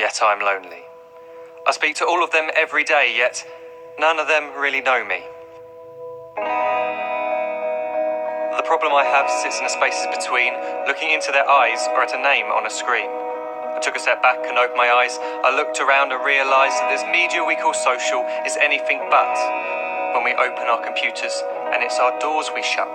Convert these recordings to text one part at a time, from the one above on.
yet I'm lonely. I speak to all of them every day, yet none of them really know me. The problem I have sits in the spaces between looking into their eyes or at a name on a screen. I took a step back and opened my eyes. I looked around and realised that this media we call social is anything but when we open our computers and it's our doors we shut.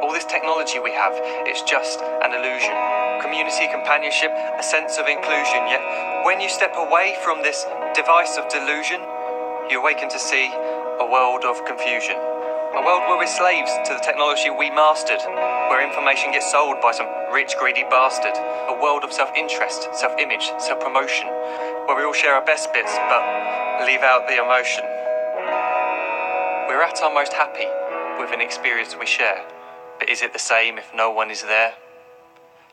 All this technology we have, it's just an illusion. Community, companionship, a sense of inclusion. Yet when you step away from this device of delusion, you awaken to see a world of confusion. A world where we're slaves to the technology we mastered, where information gets sold by some rich, greedy bastard. A world of self-interest, self-image, self-promotion, where we all share our best bits but leave out the emotion. We're at our most happy with an experience we share, but is it the same if no one is there?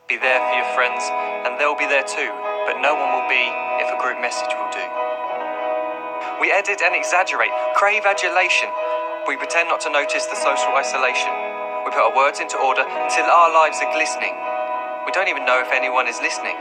Be there for your friends and they'll be there too, but no one will be if a group message will do. We edit and exaggerate, crave adulation. We pretend not to notice the social isolation. We put our words into order until our lives are glistening. We don't even know if anyone is listening.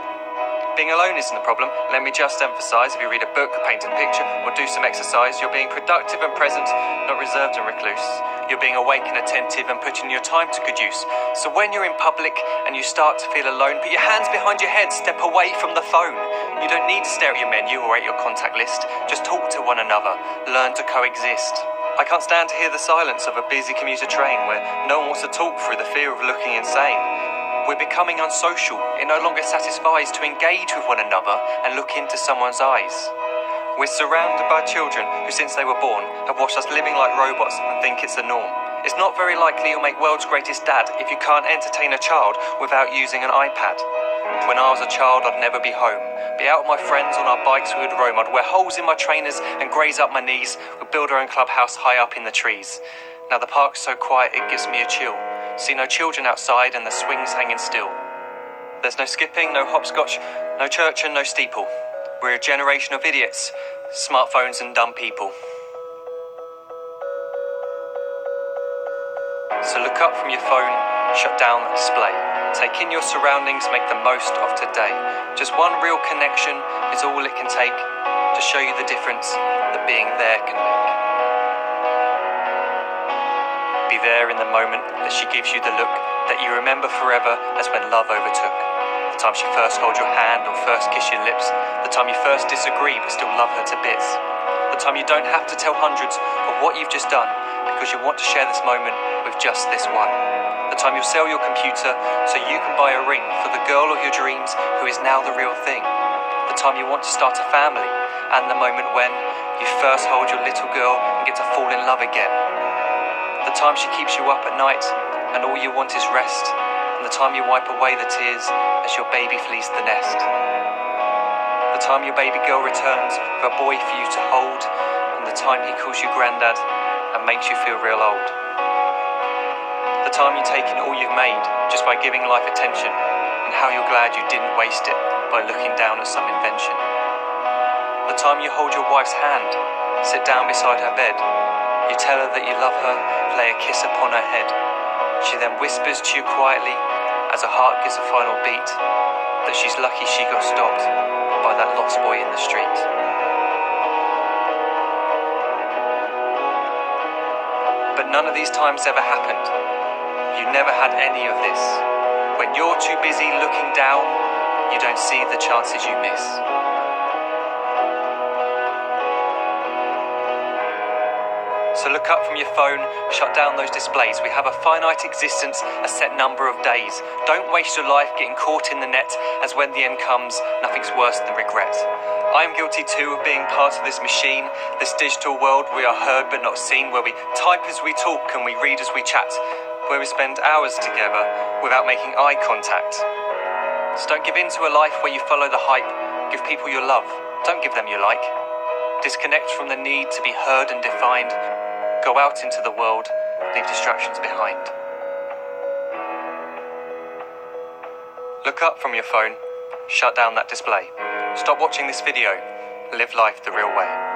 Being alone isn't the problem. Let me just emphasise, if you read a book, paint a picture, or do some exercise, you're being productive and present, not reserved and recluse. You're being awake and attentive and putting your time to good use. So when you're in public and you start to feel alone, put your hands behind your head, step away from the phone. You don't need to stare at your menu or at your contact list. Just talk to one another. Learn to coexist. I can't stand to hear the silence of a busy commuter train where no one wants to talk through the fear of looking insane. We're becoming unsocial. It no longer satisfies to engage with one another and look into someone's eyes. We're surrounded by children who, since they were born, have watched us living like robots and think it's the norm. It's not very likely you'll make world's greatest dad if you can't entertain a child without using an iPad. When I was a child, I'd never be home. Be out with my friends on our bikes, we would roam. I'd wear holes in my trainers and graze up my knees. We'd build our own clubhouse high up in the trees. Now the park's so quiet it gives me a chill. See no children outside and the swings hanging still. There's no skipping, no hopscotch, no church and no steeple. We're a generation of idiots, smartphones and dumb people. So look up from your phone, shut down the display. Take in your surroundings, make the most of today. Just one real connection is all it can take to show you the difference that being there can make. Be there in the moment that she gives you the look that you remember forever as when love overtook. The time she first holds your hand or first kiss your lips. The time you first disagree but still love her to bits. The time you don't have to tell hundreds of what you've just done because you want to share this moment with just this one. The time you'll sell your computer so you can buy a ring for the girl of your dreams who is now the real thing. The time you want to start a family, and the moment when you first hold your little girl and get to fall in love again. The time she keeps you up at night and all you want is rest, and the time you wipe away the tears as your baby flees the nest. The time your baby girl returns with a boy for you to hold, and the time he calls you granddad and makes you feel real old. The time you take in all you've made just by giving life attention, and how you're glad you didn't waste it by looking down at some invention. The time you hold your wife's hand, sit down beside her bed, you tell her that you love her, lay a kiss upon her head. She then whispers to you quietly as her heart gives a final beat that she's lucky she got stopped by that lost boy in the street. But none of these times ever happened. You never had any of this. When you're too busy looking down, you don't see the chances you miss. So look up from your phone, shut down those displays. We have a finite existence, a set number of days. Don't waste your life getting caught in the net, as when the end comes, nothing's worse than regret. I am guilty too of being part of this machine, this digital world we are heard but not seen, where we type as we talk and we read as we chat, where we spend hours together without making eye contact. So don't give in to a life where you follow the hype. Give people your love, don't give them your like. Disconnect from the need to be heard and defined. Go out into the world, leave distractions behind. Look up from your phone, shut down that display. Stop watching this video, live life the real way.